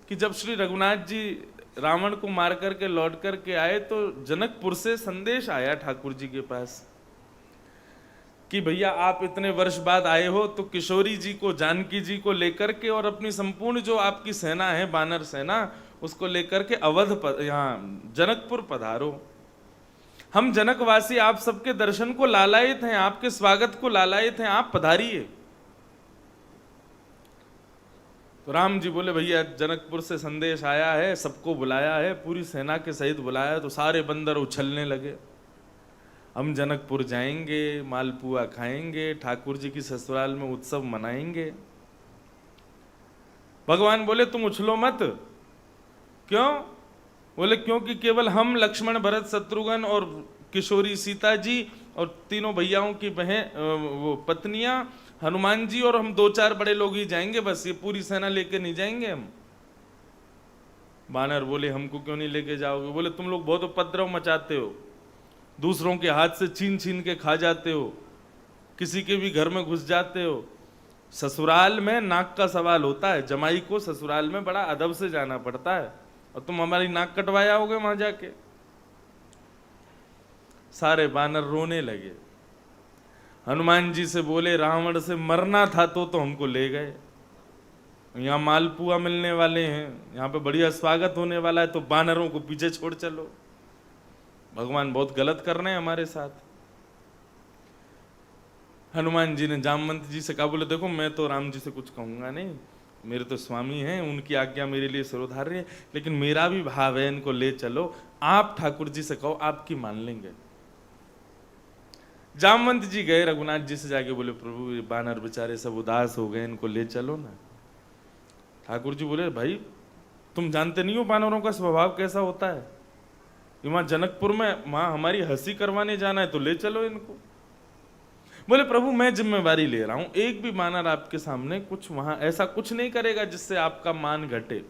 कि जब श्री रघुनाथ जी रावण को मार करके लौट करके आए तो जनकपुर से संदेश आया ठाकुर जी के पास कि भैया आप इतने वर्ष बाद आए हो तो किशोरी जी को, जानकी जी को लेकर के और अपनी संपूर्ण जो आपकी सेना है, बानर सेना, उसको लेकर के यहाँ जनकपुर पधारो। हम जनकवासी आप सबके दर्शन को लालायित हैं, आपके स्वागत को लालायित हैं, आप पधारिए। तो राम जी बोले भैया जनकपुर से संदेश आया है, सबको बुलाया है, पूरी सेना के सहित बुलाया है। तो सारे बंदर उछलने लगे, हम जनकपुर जाएंगे, मालपुआ खाएंगे, ठाकुर जी की ससुराल में उत्सव मनाएंगे। भगवान बोले तुम उछलो मत। क्यों? बोले क्योंकि केवल हम, लक्ष्मण, भरत, शत्रुघ्न और किशोरी सीता जी और तीनों भैयाओं की बहन, वो पत्नियां, हनुमान जी और हम 2-4 बड़े लोग ही जाएंगे, बस ये पूरी सेना लेके नहीं जाएंगे हम। बानर बोले हमको क्यों नहीं लेके जाओगे? बोले तुम लोग बहुत उपद्रव मचाते हो, दूसरों के हाथ से छीन छीन के खा जाते हो, किसी के भी घर में घुस जाते हो। ससुराल में नाक का सवाल होता है, जमाई को ससुराल में बड़ा अदब से जाना पड़ता है, और तुम हमारी नाक कटवाया होगे वहां जाके। सारे बानर रोने लगे। हनुमान जी से बोले रावण से मरना था तो हमको ले गए, यहाँ मालपुआ मिलने वाले हैं, यहाँ पे बढ़िया स्वागत होने वाला है, तो बानरों को पीछे छोड़ चलो। भगवान बहुत गलत कर रहे हैं हमारे साथ। हनुमान जी ने जामवंत जी से कहा, बोले देखो मैं तो राम जी से कुछ कहूंगा नहीं, मेरे तो स्वामी हैं, उनकी आज्ञा मेरे लिए सर्वधार्य है, लेकिन मेरा भी भाव है, इनको ले चलो। आप ठाकुर जी से कहो, आपकी मान लेंगे। जामवंत जी गए रघुनाथ जी से जाके बोले प्रभु ये बानर बेचारे सब उदास हो गए, इनको ले चलो ना। ठाकुर जी बोले भाई तुम जानते नहीं हो बानरों का स्वभाव कैसा होता है, वहां जनकपुर में वहां हमारी हंसी करवाने जाना है तो ले चलो इनको। बोले प्रभु मैं जिम्मेवारी ले रहा हूं, एक भी बानर आपके सामने कुछ वहां ऐसा कुछ नहीं करेगा जिससे आपका मान घटे।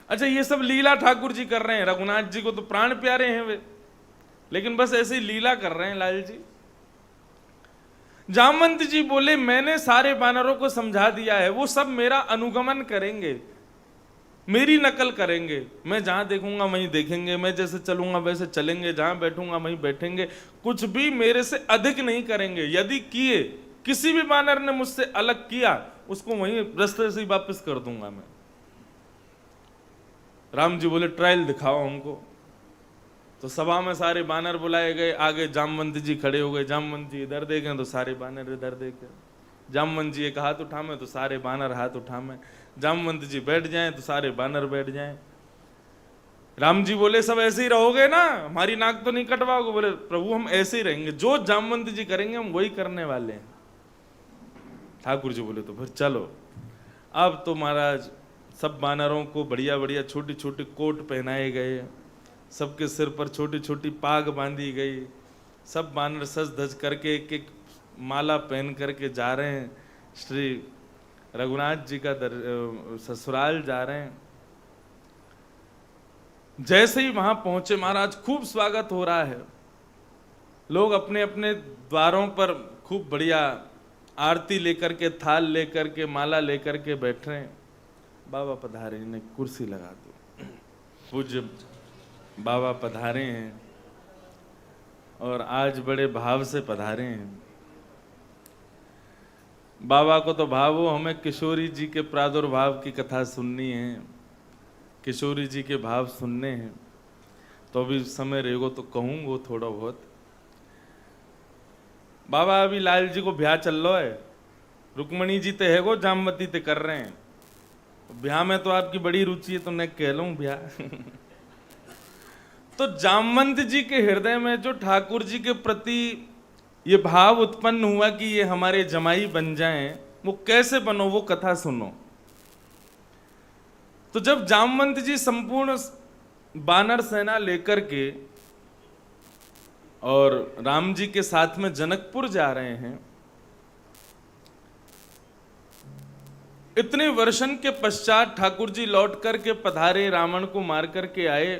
अच्छा ये सब लीला ठाकुर जी कर रहे हैं, रघुनाथ जी को तो प्राण प्यारे हैं वे, लेकिन बस ऐसे ही लीला कर रहे हैं लाल जी। जामवंत जी बोले मैंने सारे बानरों को समझा दिया है, वो सब मेरा अनुगमन करेंगे, मेरी नकल करेंगे, मैं जहां देखूंगा वहीं देखेंगे, मैं जैसे चलूंगा वैसे चलेंगे, जहां बैठूंगा वहीं बैठेंगे, कुछ भी मेरे से अधिक नहीं करेंगे। यदि किए, किसी भी बानर ने मुझसे अलग किया, उसको वहीं रास्ते से ही वापस कर दूंगा मैं। राम जी बोले ट्रायल दिखाओ हमको। तो सभा में सारे बानर बुलाए गए, आगे जामवंत जी खड़े हो गए। जामवंत जी इधर देखें तो सारे बानर इधर देखें, जामवंत जी एक हाथ उठामे तो सारे बानर हाथ उठामे, जामवंत जी बैठ जाएं तो सारे बानर बैठ जाएं। राम जी बोले सब ऐसे ही रहोगे ना, हमारी नाक तो नहीं कटवाओगे? बोले प्रभु हम ऐसे ही रहेंगे, जो जामवंत जी करेंगे हम वही करने वाले हैं। ठाकुर जी बोले तो फिर चलो। अब तो महाराज सब बानरों को बढ़िया बढ़िया छोटी छोटी कोट पहनाए गए, सबके सिर पर छोटी छोटी पाग बांधी गई, सब बानर सज धज करके एक एक माला पहन करके जा रहे हैं, श्री रघुनाथ जी का ससुराल जा रहे हैं। जैसे ही वहां पहुंचे महाराज खूब स्वागत हो रहा है, लोग अपने अपने द्वारों पर खूब बढ़िया आरती लेकर के, थाल लेकर के, माला लेकर के बैठ रहे हैं। बाबा पधारे, इन्हें कुर्सी लगा दो। पूज्य बाबा पधारे हैं और आज बड़े भाव से पधारे हैं। बाबा को तो भाव हो हमें किशोरी जी के प्रादुर्भाव की कथा सुननी है, किशोरी जी के भाव सुनने हैं, तो अभी समय रहेगो तो कहूँगो थोड़ा बहुत। बाबा अभी लाल जी को ब्याह चल रहा है, रुक्मणी जी ते है गो, जामवती ते कर रहे हैं, ब्याह में तो आपकी बड़ी रुचि है तो मैं कह लूँ ब्याह। तो जामवंत जी के हृदय में जो ठाकुर जी के प्रति ये भाव उत्पन्न हुआ कि ये हमारे जमाई बन जाएं, वो कैसे बनो वो कथा सुनो। तो जब जामवंत जी संपूर्ण बानर सेना लेकर के और राम जी के साथ में जनकपुर जा रहे हैं, इतने वर्षन के पश्चात ठाकुर जी लौट करके पधारे, रावण को मार करके आए,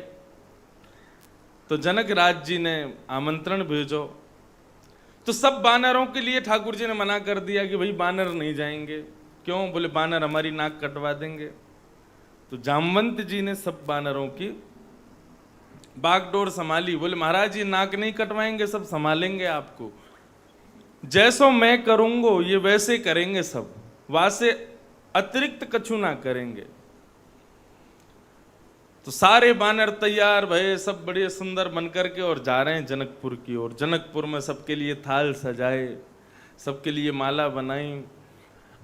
तो जनक राज जी ने आमंत्रण भेजो। तो सब बानरों के लिए ठाकुर जी ने मना कर दिया कि भाई बानर नहीं जाएंगे। क्यों? बोले बानर हमारी नाक कटवा देंगे। तो जामवंत जी ने सब बानरों की बागडोर संभाली। बोले महाराज ये नाक नहीं कटवाएंगे, सब संभालेंगे आपको, जैसो मैं करूंगो ये वैसे करेंगे, सब वासे अतिरिक्त कछु ना करेंगे। तो सारे बानर तैयार भये, सब बड़े सुंदर बनकर के और जा रहे हैं जनकपुर की ओर। जनकपुर में सबके लिए थाल सजाए, सबके लिए माला बनाई।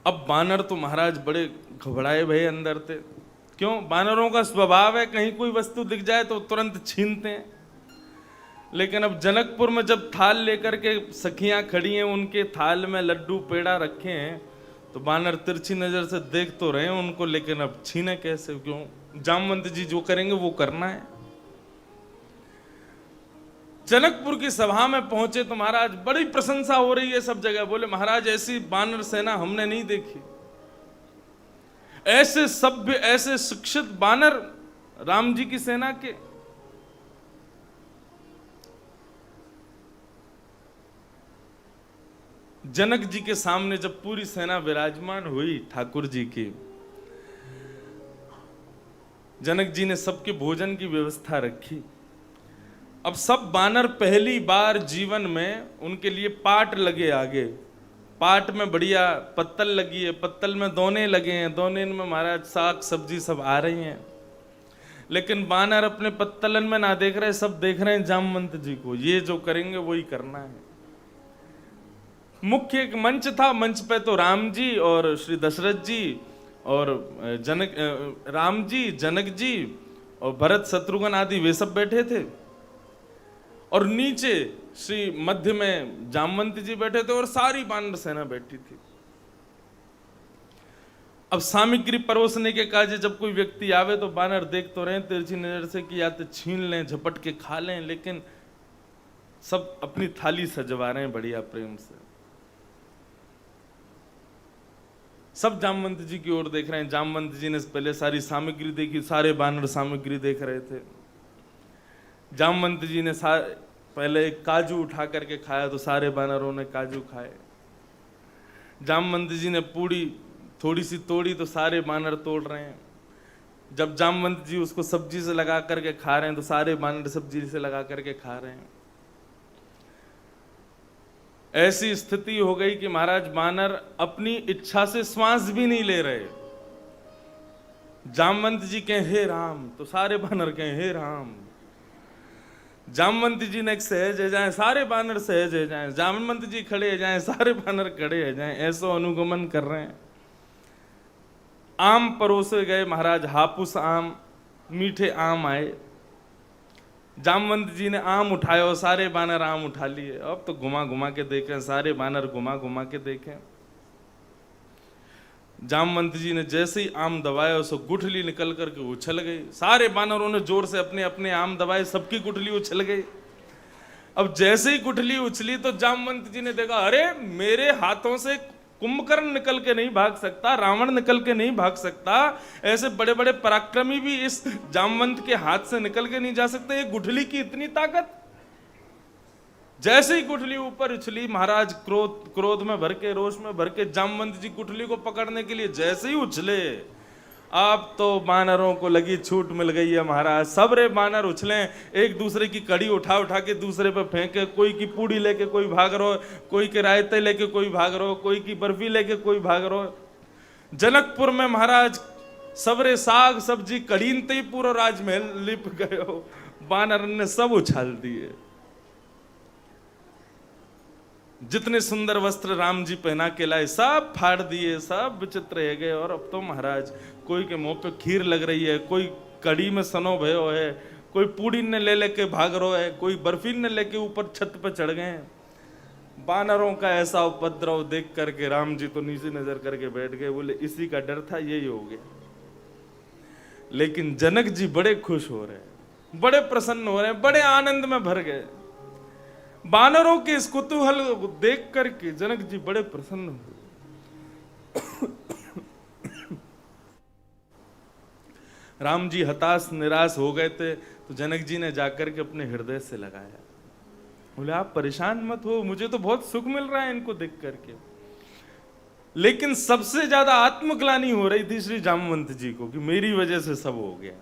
अब बानर तो महाराज बड़े घबराए भये अंदर थे। क्यों? बानरों का स्वभाव है कहीं कोई वस्तु दिख जाए तो तुरंत छीनते हैं। लेकिन अब जनकपुर में जब थाल लेकर के सखियां खड़ी हैं, उनके थाल में लड्डू पेड़ा रखे हैं, तो बानर तिरछी नजर से देख तो रहे हैं उनको, लेकिन अब छीने कैसे? क्यों? जामवंत जी जो करेंगे वो करना है। जनकपुर की सभा में पहुंचे तो महाराज बड़ी प्रशंसा हो रही है सब जगह। बोले महाराज ऐसी बानर सेना हमने नहीं देखी, ऐसे सभ्य ऐसे शिक्षित बानर राम जी की सेना के। जनक जी के सामने जब पूरी सेना विराजमान हुई ठाकुर जी की, जनक जी ने सबके भोजन की व्यवस्था रखी। अब सब बानर पहली बार जीवन में उनके लिए पाट लगे आगे, पाट में बढ़िया पत्तल लगी है, पत्तल में दोने लगे हैं, दोने में महाराज साग सब्जी सब आ रही हैं। लेकिन बानर अपने पत्तलन में ना देख रहे, सब देख रहे हैं जामवंत जी को, ये जो करेंगे वही करना है। मुख्य एक मंच था, मंच पे तो राम जी और श्री दशरथ जी और राम जी, जनक जी और भरत शत्रुघ्न आदि वे सब बैठे थे, और नीचे श्री मध्य में जामवंत जी बैठे थे और सारी बानर सेना बैठी थी। अब सामग्री परोसने के काज जब कोई व्यक्ति आवे तो बानर देख तो रहे तिरछी नजर से कि या तो छीन लें, झपट के खा लें, लेकिन सब अपनी थाली सजवा रहे हैं बढ़िया प्रेम से। सब जामवंत जी की ओर देख रहे हैं। जामवंत जी ने पहले सारी सामग्री देखी, सारे बानर सामग्री देख रहे थे। जामवंत जी ने पहले एक काजू उठा करके खाया तो सारे बानरों ने काजू खाए। जामवंत जी ने पूड़ी थोड़ी सी तोड़ी तो सारे बानर तोड़ रहे हैं। जब जामवंत जी उसको सब्जी से लगा करके खा रहे हैं तो सारे बानर सब्जी से लगा करके खा रहे हैं। ऐसी स्थिति हो गई कि महाराज बानर अपनी इच्छा से श्वास भी नहीं ले रहे। जामवंत जी कहें हे राम तो सारे बानर कहें हे राम। जामवंत जी ने एक सहज है जाए, सारे बानर सहज है जाए। जामवंत जी खड़े है जाए, सारे बानर खड़े है जाए। ऐसा अनुगमन कर रहे हैं। आम परोसे गए महाराज, हापुस आम, मीठे आम आए। जामवंत जी ने आम उठाया और सारे बानर आम उठा लिए। अब तो घुमा घुमा के देखें, सारे बानर घुमा घुमा के देखें। जामवंत जी ने जैसे ही आम दबाया उसको गुठली निकल करके उछल गई। सारे बानरों ने जोर से अपने अपने आम दबाए, सबकी गुठली उछल गई। अब जैसे ही गुठली उछली तो जामवंत जी ने देखा अरे मेरे हाथों से कुंभकर्ण निकल के नहीं भाग सकता, रावण निकल के नहीं भाग सकता, ऐसे बड़े बड़े पराक्रमी भी इस जामवंत के हाथ से निकल के नहीं जा सकते। ये गुठली की इतनी ताकत। जैसे ही गुठली ऊपर उछली महाराज क्रोध में भर के, रोष में भर के जामवंत जी गुठली को पकड़ने के लिए जैसे ही उछले, अब तो बानरों को लगी छूट मिल गई है महाराज। सब रे बानर उछले, एक दूसरे की कड़ी उठा उठा के दूसरे पे फेंके। कोई की पूड़ी लेके कोई भाग रहा, कोई के रायते लेके कोई भाग रहा, कोई की बर्फी लेके कोई भाग रहा। जनकपुर में महाराज सबरे साग सब्जी कड़ीनते ही पूरा राजमहल लिप गए हो। बानर ने सब उछाल दिए। जितने सुंदर वस्त्र राम जी पहना के लाए सब फाड़ दिए, सब विचित्र रह गए। और अब तो महाराज कोई के मुंह पे खीर लग रही है, कोई कड़ी में सनो भयो है, कोई पूड़ी ने ले लेके भाग रहा है, कोई बर्फी ने लेके ऊपर छत पे चढ़ गए। बानरों का ऐसा उपद्रव देख करके राम जी तो नीचे नजर करके बैठ गए। बोले इसी का डर था, यही हो गया। लेकिन जनक जी बड़े खुश हो रहे हैं, बड़े प्रसन्न हो रहे हैं, बड़े आनंद में भर गए। बानरों के इस कुतूहल को देख करके जनक जी बड़े प्रसन्न हुए। राम जी हताश निराश हो गए थे तो जनक जी ने जाकर के अपने हृदय से लगाया। बोले आप परेशान मत हो, मुझे तो बहुत सुख मिल रहा है इनको देख करके। लेकिन सबसे ज्यादा आत्मग्लानि हो रही थी श्री जामवंत जी को कि मेरी वजह से सब हो गया।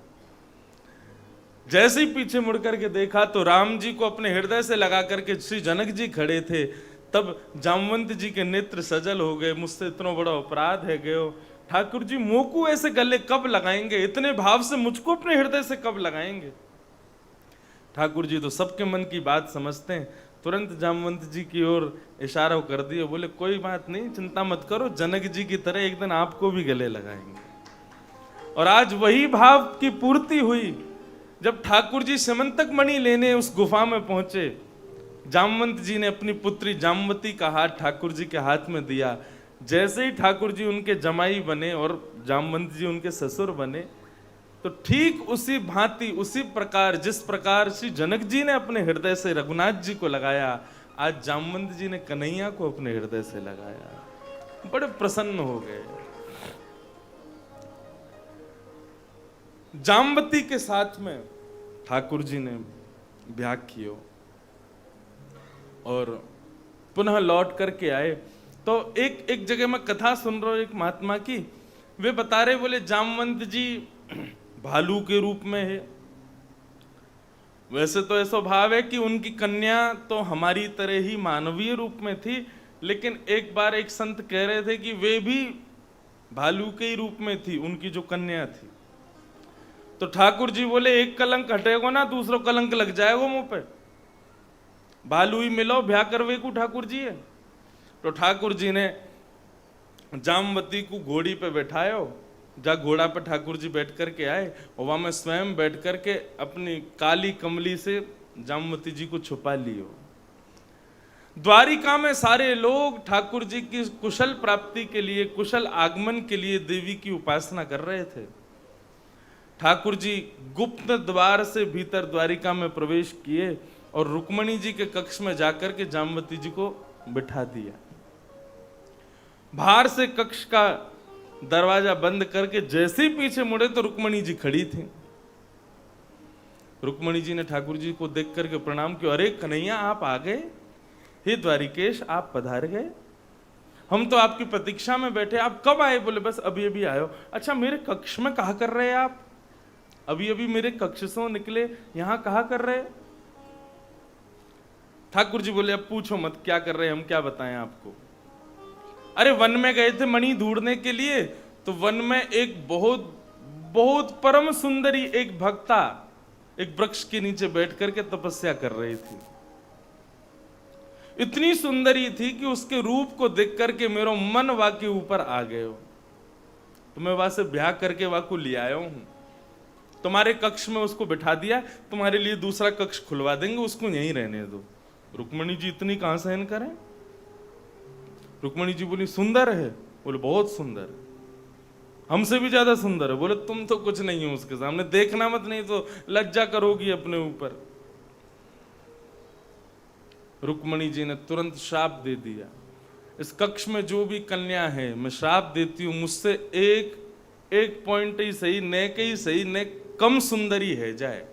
जैसे ही पीछे मुड़ करके देखा तो राम जी को अपने हृदय से लगा करके श्री जनक जी खड़े थे। तब जामवंत जी के नेत्र सजल हो गए, मुझसे इतना बड़ा अपराध है गयो, ठाकुर जी मोकू ऐसे गले कब लगाएंगे, इतने भाव से मुझको अपने हृदय से कब लगाएंगे। ठाकुर जी तो सबके मन की बात समझते हैं, तुरंत जामवंत जी की ओर इशारा कर दिए, बोले कोई बात नहीं, चिंता मत करो, जनक जी की तरह एक दिन आपको भी गले लगाएंगे। और आज वही भाव की पूर्ति हुई। जब ठाकुर जी समंतक मणि लेने उस गुफा में पहुंचे, जामवंत जी ने अपनी पुत्री जामवती का हाथ ठाकुर जी के हाथ में दिया। जैसे ही ठाकुर जी उनके जमाई बने और जामवंत जी उनके ससुर बने, तो ठीक उसी भांति उसी प्रकार जिस प्रकार श्री जनक जी ने अपने हृदय से रघुनाथ जी को लगाया, आज जामवंत जी ने कन्हैया को अपने हृदय से लगाया। बड़े प्रसन्न हो गए। जामवती के साथ में ठाकुर जी ने ब्याह किया और पुनः लौट करके आए। तो एक जगह मैं कथा सुन रहा हूं एक महात्मा की, वे बता रहे, बोले जामवंत जी भालू के रूप में है। वैसे तो ऐसा भाव है कि उनकी कन्या तो हमारी तरह ही मानवीय रूप में थी, लेकिन एक बार एक संत कह रहे थे कि वे भी भालू के ही रूप में थी, उनकी जो कन्या थी। तो ठाकुर जी बोले एक कलंक हटेगा ना, दूसरा कलंक लग जाएगा मुंह पे, भालू ही मिलो ब्याह करवे को ठाकुर जी है। तो ठाकुर जी ने जामवती को घोड़ी पे बैठायो, जा घोड़ा पे ठाकुर जी बैठ करके आए और वहां में स्वयं बैठ करके अपनी काली कमली से जामवती जी को छुपा लियो। द्वारिका में सारे लोग ठाकुर जी की कुशल प्राप्ति के लिए, कुशल आगमन के लिए देवी की उपासना कर रहे थे। ठाकुर जी गुप्त द्वार से भीतर द्वारिका में प्रवेश किए और रुक्मणी जी के कक्ष में जाकर के जामवती जी को बिठा दिया। बाहर से कक्ष का दरवाजा बंद करके जैसे ही पीछे मुड़े तो रुक्मणी जी खड़ी थी। रुक्मणी जी ने ठाकुर जी को देख करके प्रणाम किया, अरे कन्हैया आप आ गए, हे द्वारिकेश आप पधार गए, हम तो आपकी प्रतीक्षा में बैठे, आप कब आए? बोले बस अभी अभी आयो। अच्छा मेरे कक्ष में कहा कर रहे हैं आप? अभी अभी मेरे कक्ष से निकले, यहां कहा कर रहे? ठाकुर जी बोले अब पूछो मत क्या कर रहे हैं, हम क्या बताएं आपको। अरे वन में गए थे मणि ढूंढने के लिए, तो वन में एक बहुत बहुत परम सुंदरी एक भक्ता एक वृक्ष के नीचे बैठ करके तपस्या कर रही थी। इतनी सुंदरी थी कि उसके रूप को देख करके मेरा मन वा के ऊपर आ गए हो, तो मैं वहां से ब्याह करके वा को ले आया हूं। तुम्हारे कक्ष में उसको बिठा दिया, तुम्हारे लिए दूसरा कक्ष खुलवा देंगे, उसको यहीं रहने दो। रुक्मणी जी इतनी कहां सहन करें? रुक्मणी जी बोली सुंदर है? बोले बहुत सुंदर है, हमसे भी ज्यादा सुंदर है। बोले तुम तो कुछ नहीं हो उसके सामने, देखना मत, नहीं तो लज्जा करोगी अपने ऊपर। रुक्मणी जी ने तुरंत श्राप दे दिया, इस कक्ष में जो भी कन्या है मैं श्राप देती हूं, मुझसे एक पॉइंट ही सही, ने के ही सही, ने कम सुंदरी है जाए।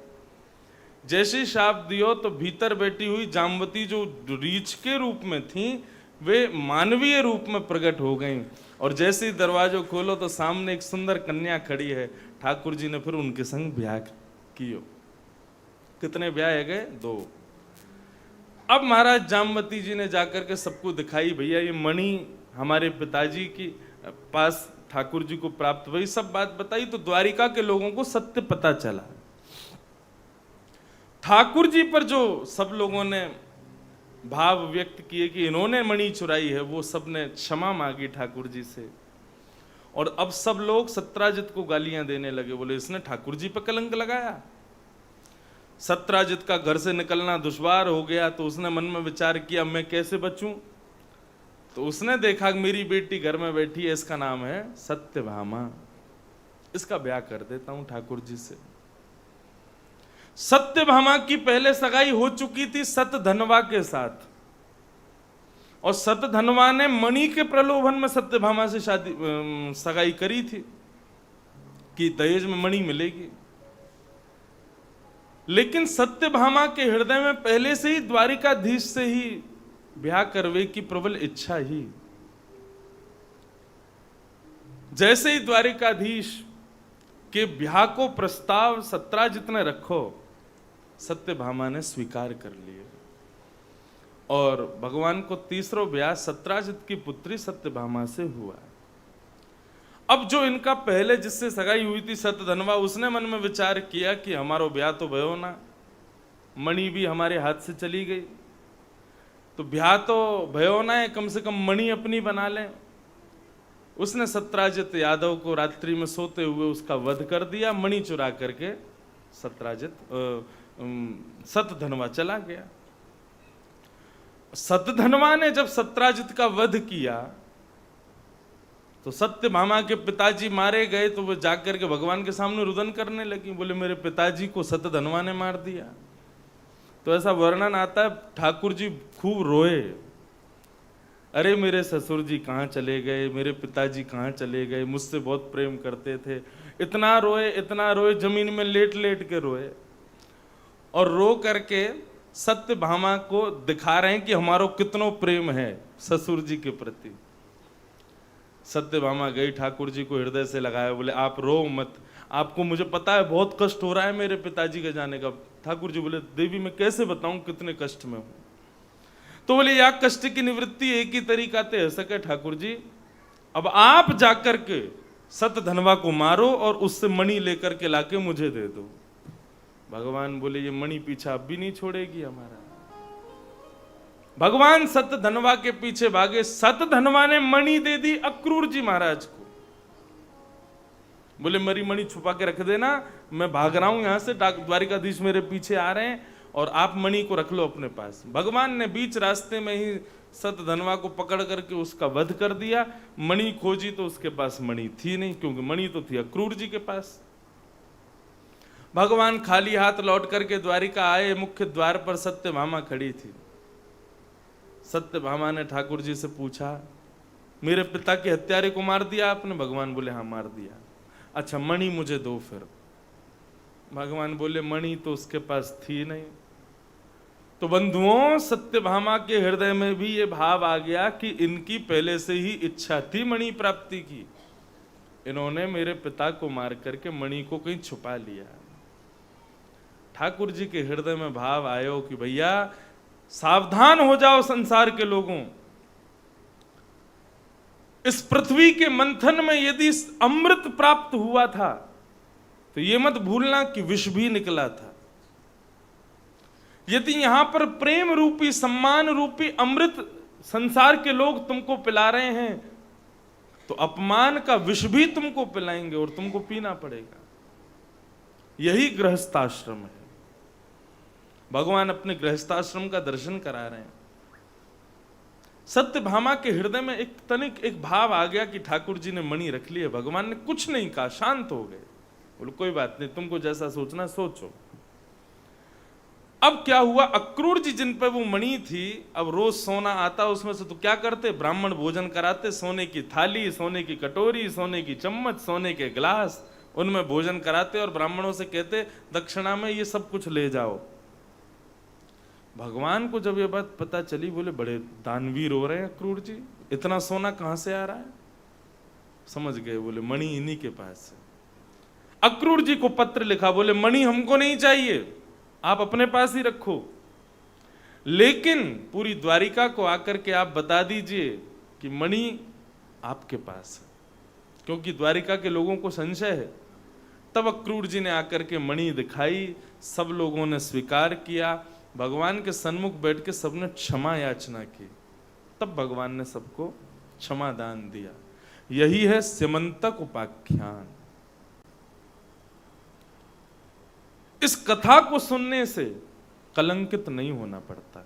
जैसे श्राप दियो तो भीतर बैठी हुई जामवती जो रीछ के रूप में थी वे मानवीय रूप में प्रकट हो गईं, और जैसे ही दरवाजा खोलो तो सामने एक सुंदर कन्या खड़ी है। ठाकुर जी ने फिर उनके संग ब्याह कियो। कितने ब्याह है गए? 2। अब महाराज जामवती जी ने जाकर के सबको दिखाई, भैया ये मणि हमारे पिताजी की पास ठाकुर जी को प्राप्त हुई, सब बात बताई। तो द्वारिका के लोगों को सत्य पता चला। ठाकुर जी पर जो सब लोगों ने भाव व्यक्त किए कि इन्होंने मणि चुराई है, वो सब ने क्षमा मांगी ठाकुर जी से। और अब सब लोग सत्राजित को गालियां देने लगे, बोले इसने ठाकुर जी पर कलंक लगाया। सत्राजित का घर से निकलना दुश्वार हो गया, तो उसने मन में विचार किया मैं कैसे बचूं। तो उसने देखा कि मेरी बेटी घर में बैठी है, इसका नाम है सत्यभामा, इसका ब्याह कर देता हूं ठाकुर जी से। सत्यभामा की पहले सगाई हो चुकी थी सतधनवा के साथ, और सतधनवा ने मणि के प्रलोभन में सत्यभामा से सगाई करी थी कि दहेज में मणि मिलेगी। लेकिन सत्यभामा के हृदय में पहले से ही द्वारिकाधीश से ही ब्याह करवे की प्रबल इच्छा ही। जैसे ही द्वारिकाधीश के ब्याह को प्रस्ताव सत्राजित ने रखो, सत्यभामा ने स्वीकार कर लिए और भगवान को तीसरा ब्याह सत्राजित की पुत्री सत्यभामा से हुआ। अब जो इनका पहले जिससे सगाई हुई थी सतधनवा, उसने मन में विचार किया कि हमारो ब्याह तो भयो ना, मणि भी हमारे हाथ से चली गई, तो ब्याह तो भयो ना है, कम से कम मणि अपनी बना लें। उसने सत्राजित यादव को रात्रि में सोते हुए उसका वध कर दिया, मणि चुरा करके सतधनवा चला गया। सतधनवा ने जब सत्राजित का वध किया तो सत्यभामा के पिताजी मारे गए, तो वो जाकर के भगवान के सामने रुदन करने लगी, बोले मेरे पिताजी को सतधनवा ने मार दिया। तो ऐसा वर्णन आता है, ठाकुर जी खूब रोए, अरे मेरे ससुर जी कहाँ चले गए, मेरे पिताजी कहाँ चले गए, मुझसे बहुत प्रेम करते थे। इतना रोए, जमीन में लेट लेट के रोए और रो करके सत्यभामा को दिखा रहे हैं कि हमारो कितनो प्रेम है ससुर जी के प्रति। सत्यभामा गई, ठाकुर जी को हृदय से लगाया, बोले आप रो मत, आपको मुझे पता है बहुत कष्ट हो रहा है मेरे पिताजी के जाने का। ठाकुर जी बोले देवी मैं कैसे बताऊं कितने कष्ट में हूं। तो बोले या कष्ट की निवृत्ति एक ही तरीका ते है सके ठाकुर जी, अब आप जाकर के सतधनवा को मारो और उससे मणि लेकर के लाके मुझे दे दो। भगवान बोले ये मणि पीछा अब भी नहीं छोड़ेगी हमारा। भगवान सतधनवा के पीछे भागे, सतधनवा ने मणि दे दी अक्रूर जी महाराज को। बोले मेरी मणि छुपा के रख देना, मैं भाग रहा हूं यहां से, द्वारिकाधीश मेरे पीछे आ रहे हैं और आप मणि को रख लो अपने पास। भगवान ने बीच रास्ते में ही सतधनवा को पकड़ करके उसका वध कर दिया। मणि खोजी तो उसके पास मणि थी नहीं, क्योंकि मणि तो थी अक्रूर जी के पास। भगवान खाली हाथ लौट करके द्वारिका आए, मुख्य द्वार पर सत्यभामा खड़ी थी। सत्यभामा ने ठाकुर जी से पूछा मेरे पिता के हत्यारे को मार दिया आपने? भगवान बोले हाँ मार दिया। अच्छा मणि मुझे दो फिर। भगवान बोले मणि तो उसके पास थी नहीं। तो बंधुओं सत्यभामा के हृदय में भी ये भाव आ गया कि इनकी पहले से ही इच्छा थी मणि प्राप्ति की, इन्होंने मेरे पिता को मार करके मणि को कहीं छुपा लिया। ठाकुर जी के हृदय में भाव आयो कि भैया सावधान हो जाओ संसार के लोगों, इस पृथ्वी के मंथन में यदि अमृत प्राप्त हुआ था तो ये मत भूलना कि विष भी निकला था। यदि यहां पर प्रेम रूपी सम्मान रूपी अमृत संसार के लोग तुमको पिला रहे हैं तो अपमान का विष भी तुमको पिलाएंगे और तुमको पीना पड़ेगा। यही गृहस्थाश्रम है। भगवान अपने गृहस्थाश्रम का दर्शन करा रहे हैं। सत्यभामा के हृदय में एक तनिक एक भाव आ गया कि ठाकुर जी ने मणि रख ली है। भगवान ने कुछ नहीं कहा, शांत हो गए, बोले कोई बात नहीं, तुमको जैसा सोचना सोचो। अब क्या हुआ, अक्रूर जी जिन पर वो मणि थी, अब रोज सोना आता उसमें से, तो क्या करते, ब्राह्मण भोजन कराते, सोने की थाली, सोने की कटोरी, सोने की चम्मच, सोने के गिलास, उनमें भोजन कराते और ब्राह्मणों से कहते दक्षिणा में ये सब कुछ ले जाओ। भगवान को जब ये बात पता चली, बोले बड़े दानवीर हो रहे हैं अक्रूर जी, इतना सोना कहां से आ रहा है? समझ गए, बोले मणि इन्हीं के पास है। अक्रूर जी को पत्र लिखा, बोले मणि हमको नहीं चाहिए, आप अपने पास ही रखो, लेकिन पूरी द्वारिका को आकर के आप बता दीजिए कि मणि आपके पास है, क्योंकि द्वारिका के लोगों को संशय है। तब अक्रूर जी ने आकर के मणि दिखाई, सब लोगों ने स्वीकार किया, भगवान के सन्मुख बैठ के सबने क्षमा याचना की, तब भगवान ने सबको क्षमा दान दिया। यही है स्यमंतक उपाख्यान। इस कथा को सुनने से कलंकित नहीं होना पड़ता।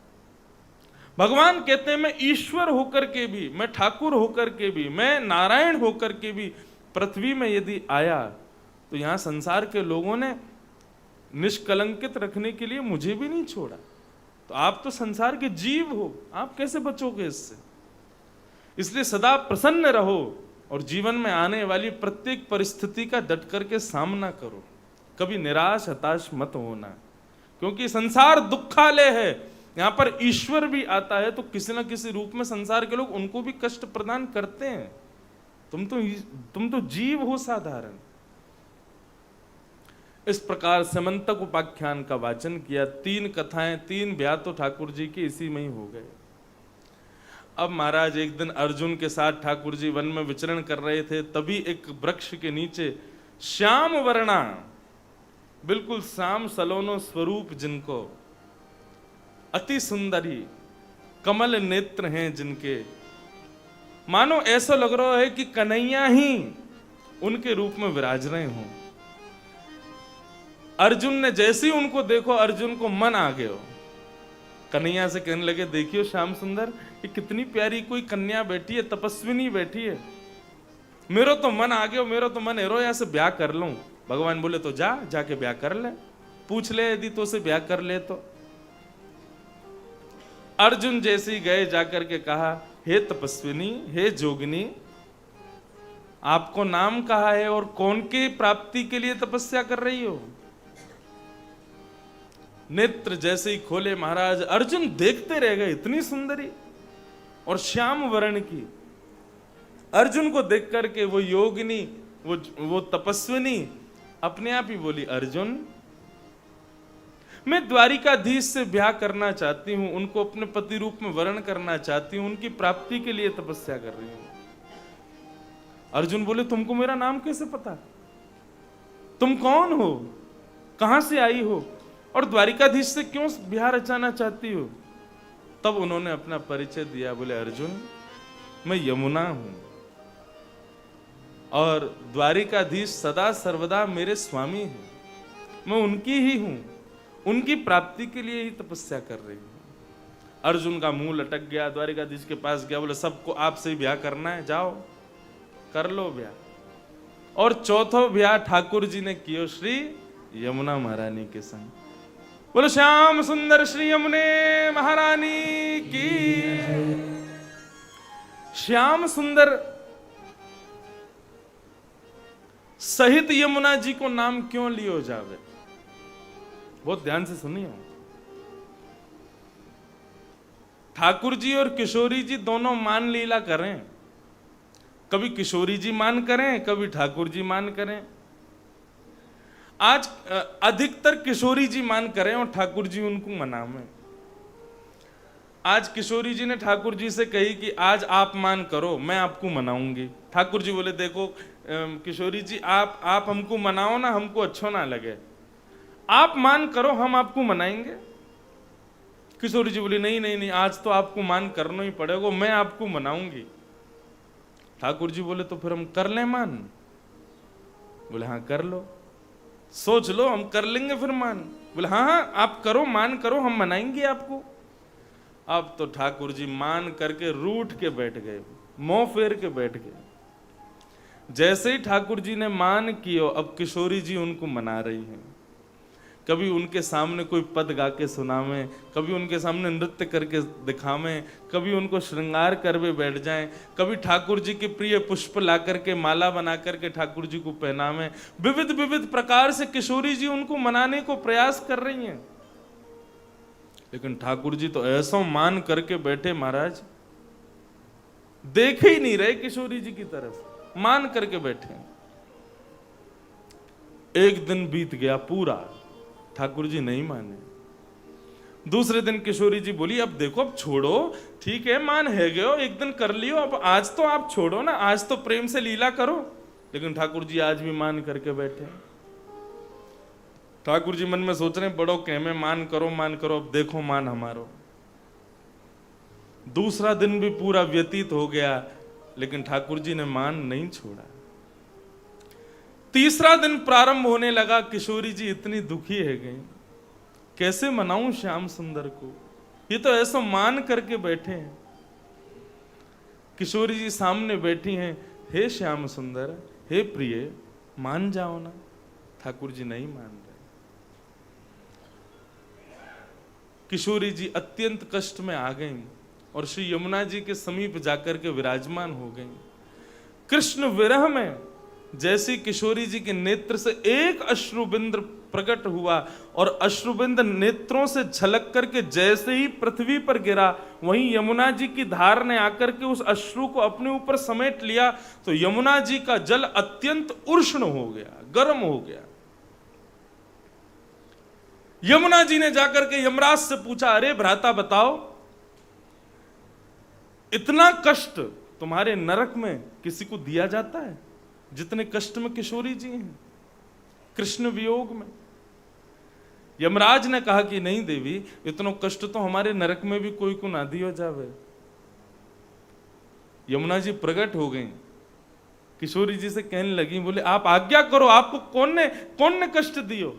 भगवान कहते हैं मैं ईश्वर होकर के भी, मैं ठाकुर होकर के भी, मैं नारायण होकर के भी पृथ्वी में यदि आया तो यहां संसार के लोगों ने निष्कलंकित रखने के लिए मुझे भी नहीं छोड़ा। तो आप तो संसार के जीव हो, आप कैसे बचोगे इससे? इसलिए सदा प्रसन्न रहो और जीवन में आने वाली प्रत्येक परिस्थिति का डट करके सामना करो, कभी निराश हताश मत होना, क्योंकि संसार दुखालय है। यहां पर ईश्वर भी आता है तो किसी न किसी रूप में संसार के लोग उनको भी कष्ट प्रदान करते हैं। तुम तो जीव हो साधारण। इस प्रकार समंतक उपाख्यान का वाचन किया। 3 कथाएं, 3 ब्याह तो ठाकुर जी के इसी में ही हो गए। अब महाराज एक दिन अर्जुन के साथ ठाकुर जी वन में विचरण कर रहे थे, तभी एक वृक्ष के नीचे श्याम वर्णा, बिल्कुल श्याम सलोनो स्वरूप जिनको, अति सुंदरी कमल नेत्र हैं जिनके, मानो ऐसा लग रहा है कि कन्हैया ही उनके रूप में विराज रहे हों। अर्जुन ने जैसे ही उनको देखो, अर्जुन को मन आ गया। कन्हैया से कहने लगे, देखियो श्याम सुंदर, ये कितनी प्यारी कोई कन्या बैठी है, तपस्विनी बैठी है। मेरो तो मन आ गया, मेरो तो मन हेरो, यहाँ से ब्याह कर लूं। भगवान बोले तो जाके ब्याह कर ले, पूछ ले यदि तो से ब्याह कर ले तो। अर्जुन जैसे ही गए, जाकर के कहा, हे तपस्विनी, हे जोगिनी, आपको नाम कहा है और कौन के प्राप्ति के लिए तपस्या कर रही हो? नेत्र जैसे ही खोले महाराज, अर्जुन देखते रह गए, इतनी सुंदरी और श्याम वर्ण की। अर्जुन को देख करके वो योगिनी, वो तपस्विनी अपने आप ही बोली, अर्जुन मैं द्वारिकाधीश से ब्याह करना चाहती हूं, उनको अपने पति रूप में वर्ण करना चाहती हूं, उनकी प्राप्ति के लिए तपस्या कर रही हूं। अर्जुन बोले, तुमको मेरा नाम कैसे पता? तुम कौन हो, कहां से आई हो और द्वारिकाधीश से क्यों ब्याह रचाना चाहती हो? तब उन्होंने अपना परिचय दिया। बोले, अर्जुन मैं यमुना हूं और द्वारिकाधीश सदा सर्वदा मेरे स्वामी हैं, मैं उनकी ही हूं, उनकी प्राप्ति के लिए ही तपस्या कर रही हूं। अर्जुन का मुंह लटक गया, द्वारिकाधीश के पास गया, बोले सबको आपसे ही ब्याह करना है, जाओ कर लो ब्याह। और चौथो ब्याह ठाकुर जी ने किया श्री यमुना महारानी के संग। बोलो श्याम सुंदर श्री यमुने महारानी की। श्याम सुंदर सहित यमुना जी को नाम क्यों लियो जावे? बहुत ध्यान से सुनिए। ठाकुर जी और किशोरी जी दोनों मान लीला करें, कभी किशोरी जी मान करें, कभी ठाकुर जी मान करें। आज अधिकतर किशोरी जी मान करें और ठाकुर जी उनको मनावें। आज किशोरी जी ने ठाकुर जी से कही कि आज आप मान करो, मैं आपको मनाऊंगी। ठाकुर जी बोले, देखो किशोरी जी, आप हमको मनाओ ना, हमको अच्छा ना लगे, आप मान करो, हम आपको मनाएंगे। किशोरी जी बोली, नहीं नहीं नहीं, आज तो आपको मान करना ही पड़ेगा, मैं आपको मनाऊंगी। ठाकुर जी बोले, तो फिर हम कर लें मान? बोले, हाँ कर लो, सोच लो, हम कर लेंगे फिर मान। बोले, हाँ हाँ आप करो, मान करो, हम मनाएंगे आपको। अब तो ठाकुर जी मान करके रूठ के बैठ गए, मुंह फेर के बैठ गए। जैसे ही ठाकुर जी ने मान किया, अब किशोरी जी उनको मना रही हैं। कभी उनके सामने कोई पद गा के सुनावें, कभी उनके सामने नृत्य करके दिखावें, कभी उनको श्रृंगार करवे बैठ जाएं, कभी ठाकुर जी के प्रिय पुष्प ला करके माला बना करके ठाकुर जी को पहनावें। विविध विविध प्रकार से किशोरी जी उनको मनाने को प्रयास कर रही हैं। लेकिन ठाकुर जी तो ऐसा मान करके बैठे महाराज, देख ही नहीं रहे किशोरी जी की तरफ, मान करके बैठे। एक दिन बीत गया पूरा, ठाकुर जी नहीं माने। दूसरे दिन किशोरी जी बोली, अब देखो, अब छोड़ो, ठीक है मान है गयो, एक दिन कर लियो, अब आज तो आप छोड़ो ना, आज तो प्रेम से लीला करो। लेकिन ठाकुर जी आज भी मान करके बैठे। ठाकुर जी मन में सोच रहे, बड़ो कहमे मान करो, अब देखो मान हमारो। दूसरा दिन भी पूरा व्यतीत हो गया, लेकिन ठाकुर जी ने मान नहीं छोड़ा। तीसरा दिन प्रारंभ होने लगा, किशोरी जी इतनी दुखी है गई, कैसे मनाऊं श्याम सुंदर को, ये तो ऐसा मान करके बैठे हैं। किशोरी जी सामने बैठी हैं, हे श्याम सुंदर, हे प्रिय, मान जाओ ना। ठाकुर जी नहीं मान रहे। किशोरी जी अत्यंत कष्ट में आ गईं और श्री यमुना जी के समीप जाकर के विराजमान हो गईं। कृष्ण विरह में जैसी किशोरी जी के नेत्र से एक अश्रुबिंद प्रकट हुआ और अश्रुबिंद नेत्रों से झलक करके जैसे ही पृथ्वी पर गिरा, वहीं यमुना जी की धार ने आकर के उस अश्रु को अपने ऊपर समेट लिया, तो यमुना जी का जल अत्यंत उष्ण हो गया, गर्म हो गया। यमुना जी ने जाकर के यमराज से पूछा, अरे भ्राता बताओ, इतना कष्ट तुम्हारे नरक में किसी को दिया जाता है जितने कष्ट में किशोरी जी हैं कृष्ण वियोग में? यमराज ने कहा कि नहीं देवी, इतना कष्ट तो हमारे नरक में भी कोई को ना दियो जावे। यमुना जी प्रकट हो गई, किशोरी जी से कहने लगी, बोले आप आज्ञा करो, आपको कौन ने कष्ट दियो?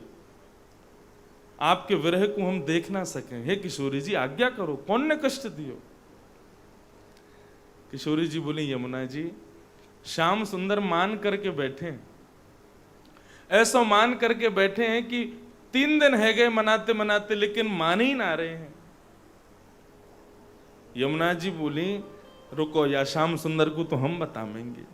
आपके विरह को हम देख ना सकें, हे किशोरी जी आज्ञा करो, कौन ने कष्ट दियो? किशोरी जी बोली, यमुना जी श्याम सुंदर मान करके बैठे, ऐसा मान करके बैठे हैं कि 3 दिन है गए मनाते मनाते, लेकिन मान ही ना रहे हैं। यमुना जी बोली, रुको, या श्याम सुंदर को तो हम बताएंगे।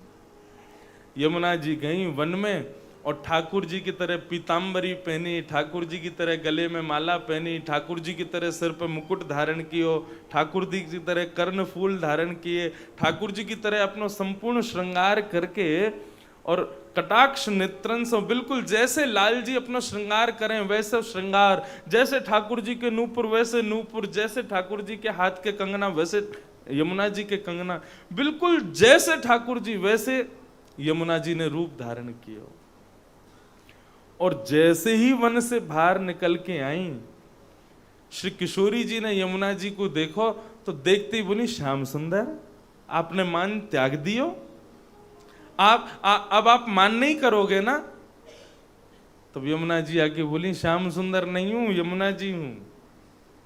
यमुना जी गई वन में और ठाकुर जी की तरह पीतांबरी पहनी, ठाकुर जी की तरह गले में माला पहनी, ठाकुर जी की तरह सिर पर मुकुट धारण कियो, ठाकुर जी की तरह कर्ण फूल धारण किए, ठाकुर जी की तरह अपना संपूर्ण श्रृंगार करके और कटाक्ष नेत्रन से बिल्कुल जैसे लाल जी अपना श्रृंगार करें वैसे श्रृंगार, जैसे ठाकुर जी के नूपुर वैसे नूपुर, जैसे ठाकुर जी के हाथ के कंगना वैसे यमुना जी के कंगना, बिल्कुल जैसे ठाकुर जी वैसे यमुना जी ने रूप धारण किया। और जैसे ही वन से बाहर निकल के आई, श्री किशोरी जी ने यमुना जी को देखो तो देखते ही बोली, श्याम सुंदर आपने मान त्याग दियो, अब आप मान नहीं करोगे ना? तब यमुना जी आके बोली, श्याम सुंदर नहीं हूं, यमुना जी हूं।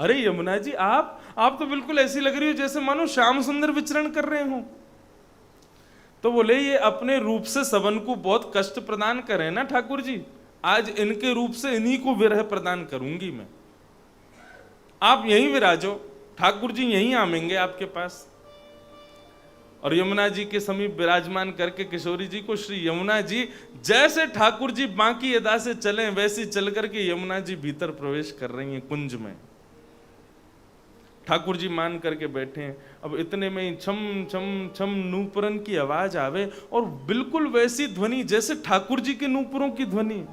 अरे यमुना जी आप तो बिल्कुल ऐसी लग रही हो जैसे मानो श्याम सुंदर विचरण कर रहे हो। तो बोले, ये अपने रूप से सबन को बहुत कष्ट प्रदान करे ना ठाकुर जी, आज इनके रूप से इन्हीं को विरह प्रदान करूंगी मैं। आप यहीं विराजो, ठाकुर जी यहीं आवेंगे आपके पास। और यमुना जी के समीप विराजमान करके किशोरी जी को श्री यमुना जी जैसे ठाकुर जी बाकी अदा से चले वैसे चल करके यमुना जी भीतर प्रवेश कर रही हैं कुंज में। ठाकुर जी मान करके बैठे हैं। अब इतने में ही छम छम छम नूपुरन की आवाज आवे और बिल्कुल वैसी ध्वनि जैसे ठाकुर जी के नूपुरों की ध्वनि।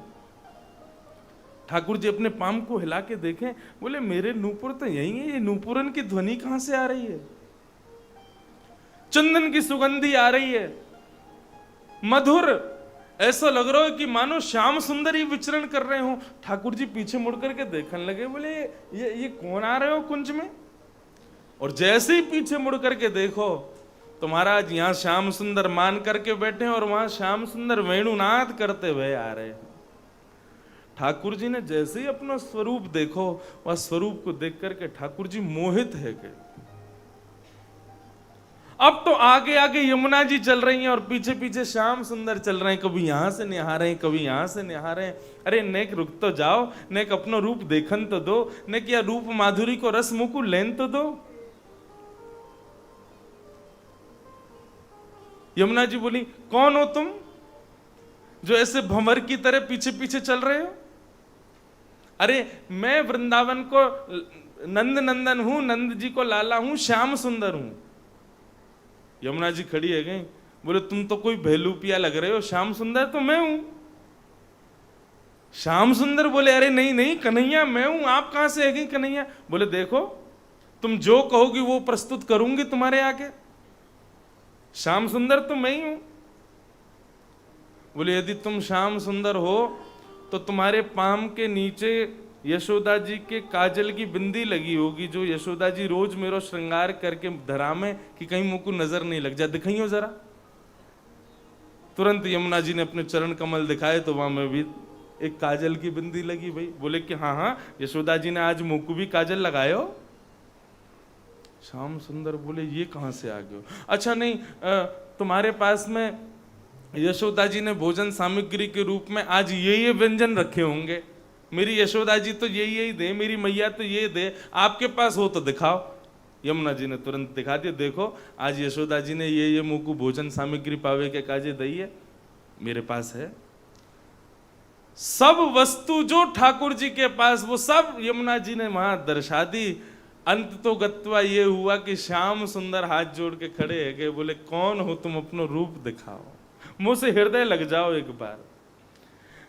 ठाकुर जी अपने पाम को हिला के देखें, बोले मेरे नूपुर तो यही है, ये नूपुरन की ध्वनि कहां से आ रही है? चंदन की सुगंधी आ रही है, मधुर, ऐसा लग रहा है कि मानो श्याम सुंदर ही विचरण कर रहे हो। ठाकुर जी पीछे मुड़ करके देखने लगे, बोले ये कौन आ रहे हो कुंज में? और जैसे ही पीछे मुड़ करके देखो तो महाराज यहां श्याम सुंदर मान करके बैठे और वहां श्याम सुंदर वेणुनाद करते हुए आ रहे हैं। ठाकुर जी ने जैसे ही अपना स्वरूप देखो, वह स्वरूप को देख करके ठाकुर जी मोहित है गए। अब तो आगे आगे यमुना जी चल रही हैं और पीछे पीछे श्याम सुंदर चल रहे हैं, कभी यहां से निहार रहे हैं, कभी यहां से निहार रहे हैं। अरे नेक रुक तो जाओ, नेक अपना रूप देखन तो दो, नेक या रूप माधुरी को रस मुकु लेन तो दो। यमुना जी बोली, कौन हो तुम जो ऐसे भंवर की तरह पीछे पीछे चल रहे हो? अरे मैं वृंदावन को नंद नंदन हूं, नंद जी को लाला हूं, श्याम सुंदर हूं। यमुना जी खड़ी है गई, बोले तुम तो कोई भेलूपिया लग रहे हो, श्याम सुंदर तो मैं हूं। श्याम सुंदर बोले, अरे नहीं नहीं कन्हैया मैं हूं, आप कहां से है गई कन्हैया? बोले देखो तुम जो कहोगी वो प्रस्तुत करूंगी तुम्हारे आगे, श्याम सुंदर तो मैं ही हूं। बोले यदि तुम श्याम सुंदर हो तो तुम्हारे पाम के नीचे यशोदा जी के काजल की बिंदी लगी होगी, जो यशोदा जी रोज मेरो श्रृंगार करके धरा में कि कहीं मुंह को नजर नहीं लग जाए, दिखाइयो जरा। तुरंत यमुना जी ने अपने चरण कमल दिखाए तो वहां में भी एक काजल की बिंदी लगी भाई। बोले कि हाँ हाँ यशोदा जी ने आज मुंह को भी काजल लगायो। श्याम सुंदर बोले ये कहां से आ गए? अच्छा नहीं, तुम्हारे पास में यशोदा जी ने भोजन सामग्री के रूप में आज ये व्यंजन रखे होंगे, मेरी यशोदा जी तो यही दे, मेरी मैया तो ये दे, आपके पास हो तो दिखाओ। यमुना जी ने तुरंत दिखा दिया, देखो आज यशोदा जी ने ये मुंह को भोजन सामग्री पावे के काजे दई है। मेरे पास है। सब वस्तु जो ठाकुर जी के पास, वो सब यमुना जी ने वहां दर्शा दी। अंत तो गत्वा ये हुआ कि श्याम सुंदर हाथ जोड़ के खड़े है गए, बोले कौन हो तुम, अपना रूप दिखाओ, मुंह से हृदय लग जाओ एक बार।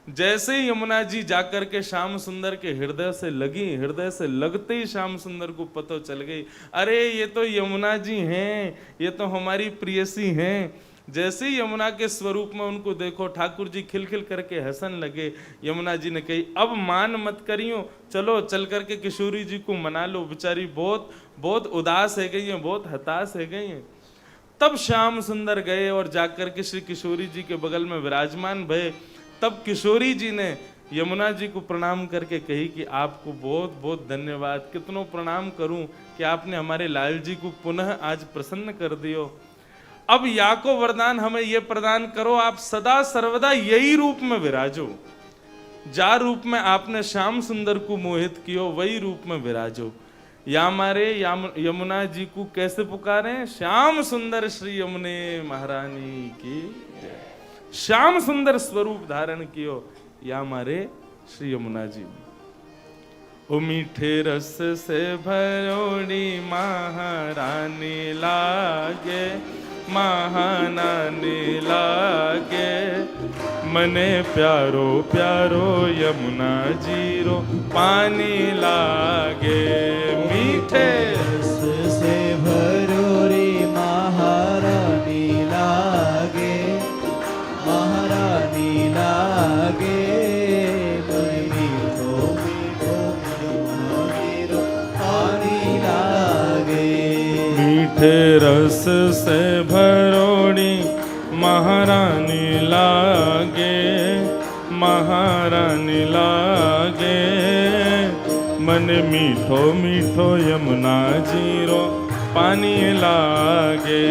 जैसे ही यमुना जी जाकर के श्याम सुंदर के हृदय से लगी, हृदय से लगते ही श्याम सुंदर को पता चल गई, अरे ये तो यमुना जी हैं, ये तो हमारी प्रियसी हैं। जैसे ही यमुना के स्वरूप में उनको देखो, ठाकुर जी खिलखिल करके हंसन लगे। यमुना जी ने कही, अब मान मत करियो, चलो चल करके किशोरी जी को मना लो, बेचारी बहुत बहुत उदास है गई है, बहुत हताश है गई है। तब श्याम सुंदर गए और जाकर के श्री किशोरी जी के बगल में विराजमान भये। तब किशोरी जी ने यमुना जी को प्रणाम करके कही कि आपको बहुत बहुत धन्यवाद, कितनों प्रणाम करूं कि आपने हमारे लाल जी को पुनः आज प्रसन्न कर दियो। अब या को वरदान हमें यह प्रदान करो, आप सदा सर्वदा यही रूप में विराजो, जा रूप में आपने श्याम सुंदर को मोहित कियो वही रूप में विराजो। या मारे यमुना जी को कैसे पुकारें, श्याम सुंदर श्री यमुने महारानी की जय। श्याम सुंदर स्वरूप धारण कियो या मारे श्री यमुना जी। ओ मीठे रस से भरोड़ी महारानी लागे, महारानी लागे, मने प्यारो प्यारो यमुना जीरो पानी लागे। मीठे रस से भरोड़ी महारानी लागे, महारानी लागे, मीठो मीठो मीरो पानी लागे। मीठे रस से भरोड़ी महारानी लागे, महारानी लागे, मन मीठो मीठो यमुना जीरो पानी लागे।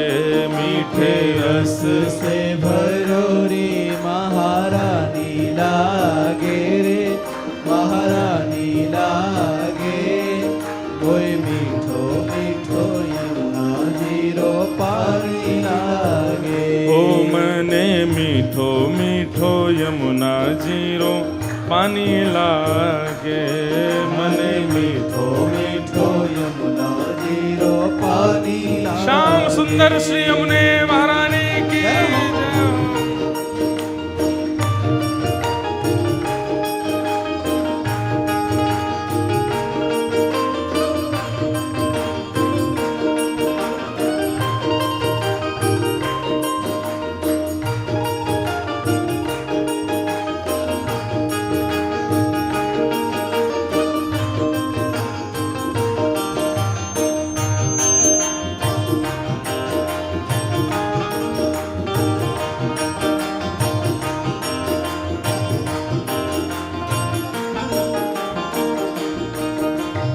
मीठे रस से भरोड़ी महारानी लागे रे, महारानी लागे, कोई मीठो मीठो यमुना जीरो पानी लागे। ओ मने मीठो मीठो यमुना जीरो पानी लागे, मने मीठो मीठो यमुना जीरो पानी लागे। श्याम सुंदर श्री यमुने महारानी की जय।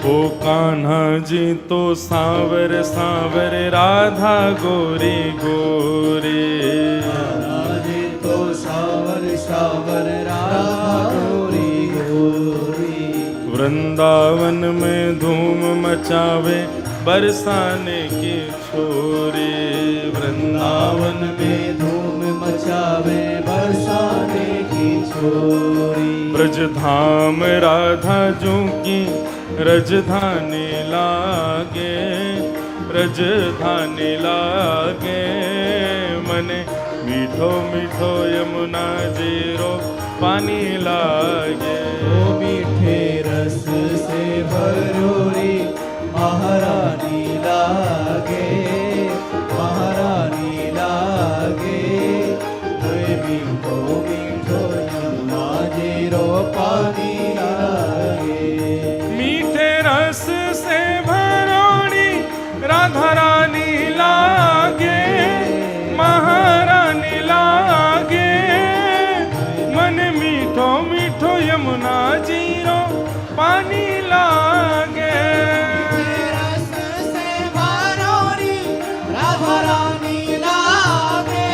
ओ कान्हा जी तो सांवर सांवर, राधा गोरी गोरी, कान्हा जी तो सांवर सांवर, राधा गोरी गोरी, वृंदावन में धूम मचावे बरसाने की छोरी, वृंदावन में धूम मचावे बरसाने की छोरी। ब्रज धाम राधा जो की रजधानी लागे, रजधानी लागे, मने मीठो मीठो यमुना जीरो पानी लागे। ओ मीठे रस से भरोड़ी महारानी लागे, महारानी लागे, मीठो मीठो यमुना जीरो पानी लागे। मीठे रस से भरोड़ी राधा रानी लागे, महारानी लागे, मन मीठो मीठो यमुना जीरो पानी लागे। रस से भरोड़ी राधा रानी लागे,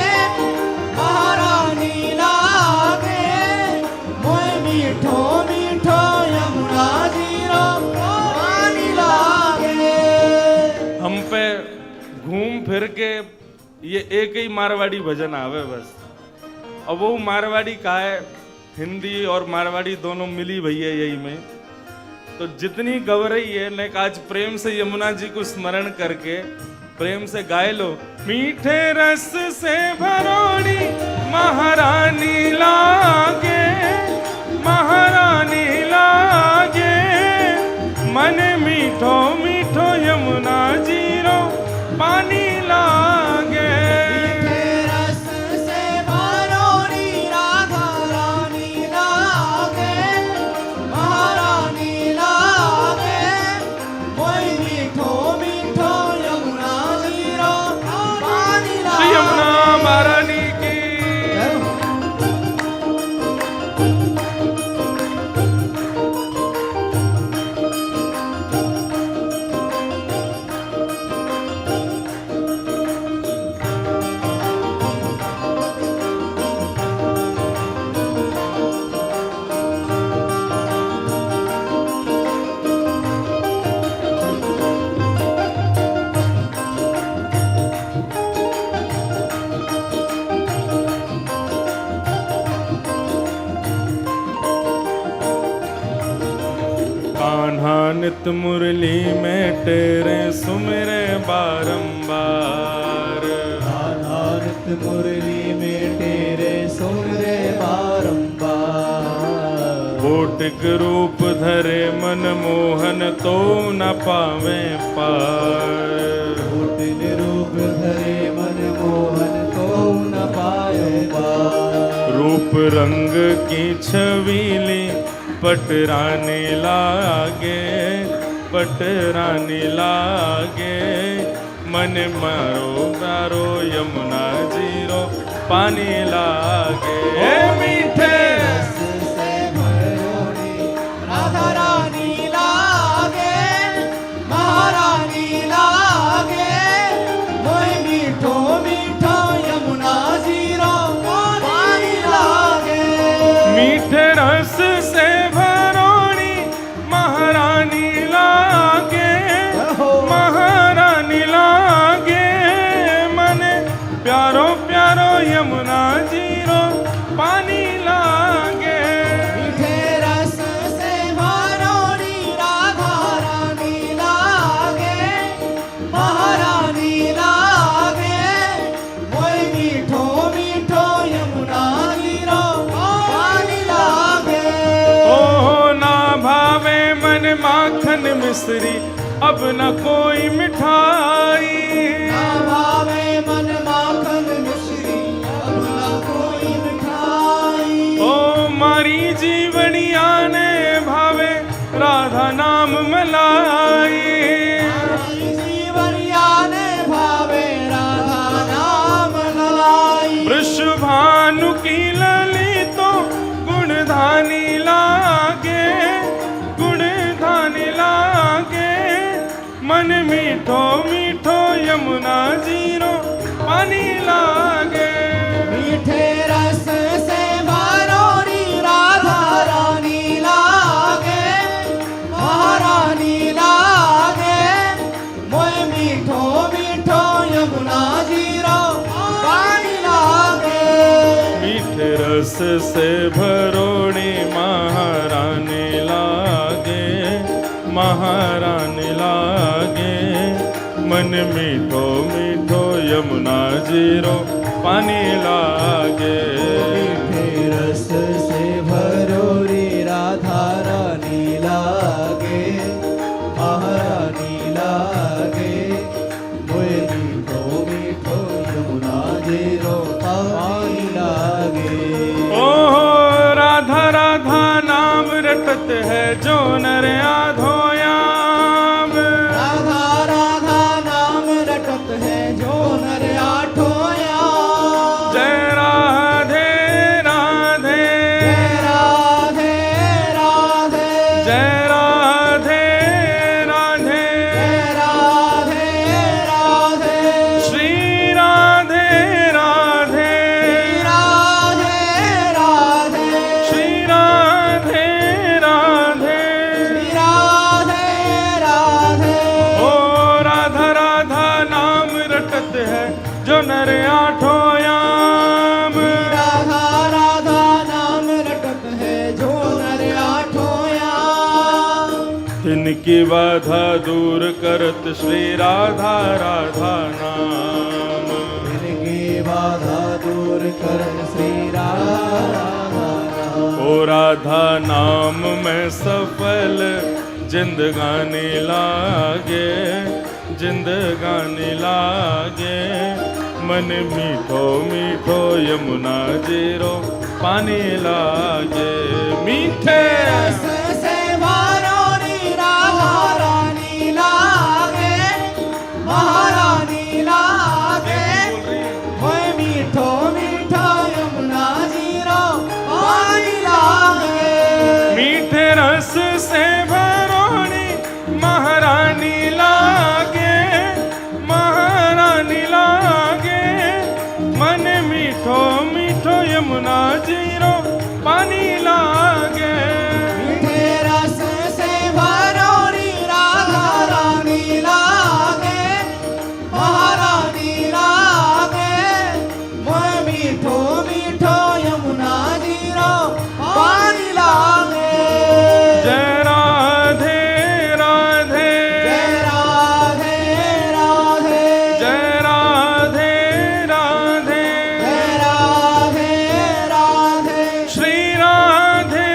महारानी लागे, मोय मीठो मीठो यमुना जीरो पानी लागे। हम पे घूम फिर के ये एक ही मारवाड़ी भजन आवे बस, और वो मारवाड़ी का है, हिंदी और मारवाड़ी दोनों मिली भैया यही में। तो जितनी गवरई है ने आज प्रेम से यमुना जी को स्मरण करके प्रेम से गाए लो। मीठे रस से भरोड़ी महारानी लागे, महारानी लागे, मन मीठो मीठो यमुना जीरो पानी लागे। मीठे रस से भरोड़ी राधा रानी लागे, महारानी लागे, मोई मीठो मीठो यमुना जीरो पानी लागे। यमुना महारानी की कान्हा नित मुरली में तेरे सुमिरे बारंबार। आनंद मुरली में तेरे सुमिरे बारंबार। कोटिक रूप धरे मन मोहन तो न पावे पार। कोटिक रूप धरे मन मोहन तो न पाए पार। रूप रंग की छबीली पटरानी लागे, पटरानी लागे, मन मारो मारो यमुना जीरो पानी लागे। मीठे रस से भरोड़ी राधा रानी लागे, महारानी लागे, मोई मीठो मीठो यमुना जीरो पानी लागे। मीठे रस से भरोड़ी महारानी लागे, महारानी लागे, मन प्यारो प्यारो यमुना जीरो पानी लागे। मीठे रस से भरोड़ी राधा रानी लागे, महारानी लागे, मोई मीठो मीठो यमुना जीरो पानी लागे। ओ ना भावे मन माखन मिश्री अब न कोई मिठाई। ना भावे मन माखन मिश्री अब ना कोई मिठाई। ओ मारी जीवनिया ने भावे राधा नाम मलाई। जीवनिया ने भावे राधा नाम लाई। वृषभानु की लली तो गुणधानी लागे, गुणधानी लागे, मन मीठो मीठो यमुना जीरो पानी लागे। मीठे रस से भरोड़ी राधा रानी लागे, महारानी लागे, मोय मीठो मीठो यमुना जीरो पानी लागे। मीठे रस से भरोड़ी महारानी लागे, महारानी लागे, मन मीठो मीठो यमुना जीरो पानी लागे। मीठे रस से भरोड़ी राधा रानी लागे, महारानी लागे, मोय मीठो मीठो यमुना जीरो पानी लागे। ओ राधा राधा नाम रटत है जो नर आधोयाम। राधा राधा नाम रटत है जो नर आठोया। जय राधे राधे, जय राधे राधे, जय राधे राधे, जय राधे राधे, श्री राधे राधे, राधे राधे, श्री राधे राधे, श्री राधे इनकी बाधा दूर करत श्री राधा राधा नाम। इनकी बाधा दूर करत श्री राधा नाम। ओ राधा नाम में सफल जिंदगानी लागे, जिंदगानी लागे। मन मीठो मीठो यमुना जीरो पानी लागे। मीठे रस से वारोनी राधा रानी लागे, महारानी लागे। ओए मीठो मीठो यमुना जीरो पानी लागे। मीठे रस से भरोनी महारानी लागे, महारानी लागे। मन मीठो मीठो यमुना जीरो पानी लागे। मीठे रस से भरोनी राधा रानी लागे, महारानी लागे। ओए मीठो मीठो यमुना जीरो पानी लागे। जय राधे राधे, जय राधे राधे, जय राधे राधे, जय राधे राधे, श्री राधे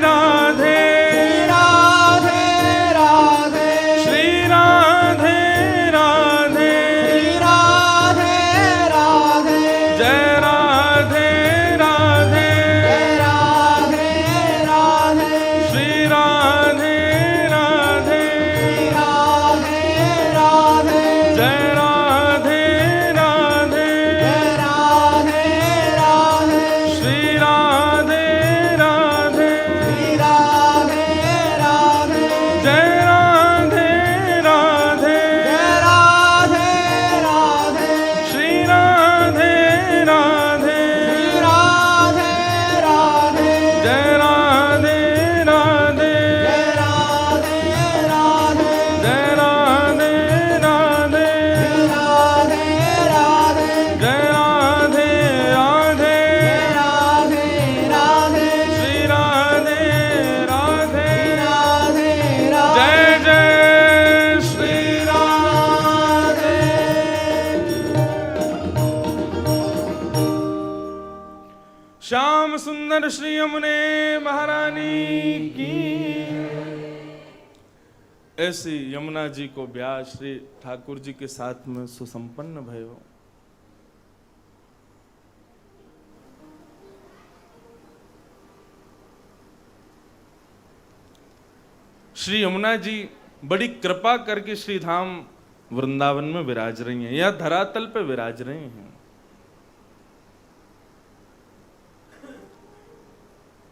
राधे, श्री राधे राधे, श्री राधे राधे, श्री राधे राधे, जय राधे राधे, जय राधे राधे, श्री राधे राधे, श्री राधे राधे, जय राधे राधे, जय राधे राधे, श्री राधे राधे, श्री राधे राधे, जय राधे राधे, जय राधे राधे, श्री राधे राधे, श्री राधे राधे, जय राधे राधे, जय राधे राधे, जय राधे राधे, श्री राधे राधे, जय राधे राधे, जय राधे राधे, श्री राधे राधे, राधे राधे, जय जय श्री राधे। श्याम सुंदर श्री यमुने महारानी की। ऐसी यमुना जी को ब्याह श्री ठाकुर जी के साथ में सुसंपन्न भयो। श्री यमुना जी बड़ी कृपा करके श्री धाम वृंदावन में विराज रही हैं, या धरातल पे विराज रही हैं।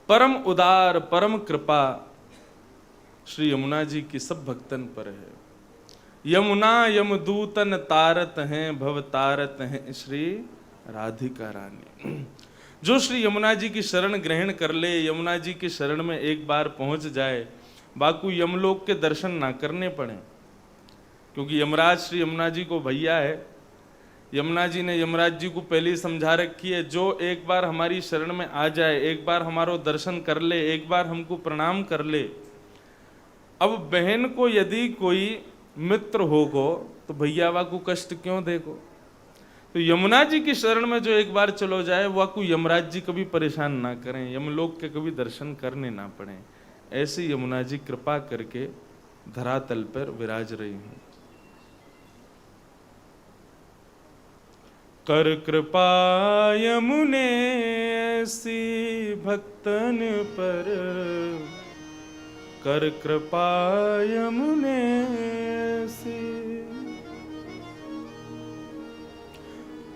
परम उदार परम कृपा श्री यमुना जी की सब भक्तन पर है। यमुना यमदूतन तारत हैं, भव तारत हैं श्री राधिका रानी। जो श्री यमुना जी की शरण ग्रहण कर ले, यमुना जी की शरण में एक बार पहुंच जाए, बाकू यमलोक के दर्शन ना करने पड़े। क्योंकि यमराज श्री यमुना जी को भैया है। यमुना जी ने यमराज जी को पहले ही समझा रखी है, जो एक बार हमारी शरण में आ जाए, एक बार हमारो दर्शन कर ले, एक बार हमको प्रणाम कर ले। अब बहन को यदि कोई मित्र होगो तो भैया वा को कष्ट क्यों देगो। तो यमुना जी की शरण में जो एक बार चलो जाए, वह को यमराज जी कभी परेशान ना करें, यमलोक के कभी दर्शन करने ना पड़े। ऐसी यमुना जी कृपा करके धरातल पर विराज रही हैं। कर कृपा यमुने ऐसी भक्तन पर, कर कृपा यमुने ऐसी।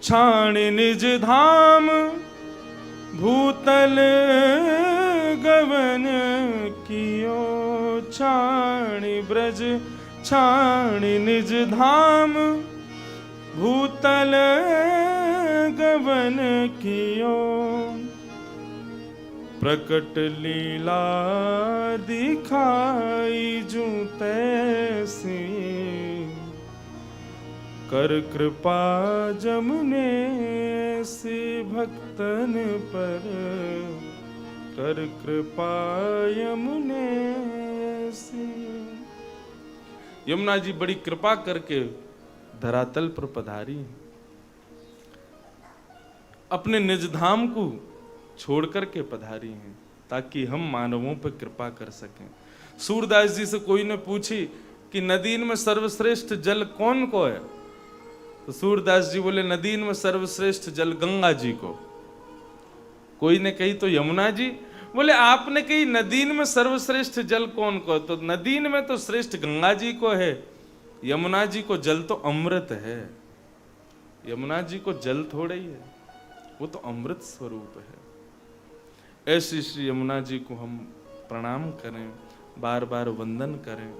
छाण निज धाम भूतल गवन कियो, छाणी ब्रज छाणी निज धाम भूतल गवन कियो। प्रकट लीला दिखाई जू तैसी, कर कृपा जमुने से भक्तन पर, कर कृपा यमुने से। यमुना जी बड़ी कृपा करके धरातल पर पधारी हैं, अपने निज धाम को छोड़ करके पधारी हैं ताकि हम मानवों पर कृपा कर सकें। सूरदास जी से कोई ने पूछी कि नदीन में सर्वश्रेष्ठ जल कौन को है, तो सूरदास जी बोले नदीन में सर्वश्रेष्ठ जल गंगा जी को। कोई ने कही तो यमुना जी, बोले आपने कही नदीन में सर्वश्रेष्ठ जल कौन को, तो नदीन में तो श्रेष्ठ गंगा जी को है, यमुना जी को जल तो अमृत है। यमुना जी को जल थोड़ा ही है, वो तो अमृत स्वरूप है। ऐसी श्री यमुना जी को हम प्रणाम करें, बार बार वंदन करें।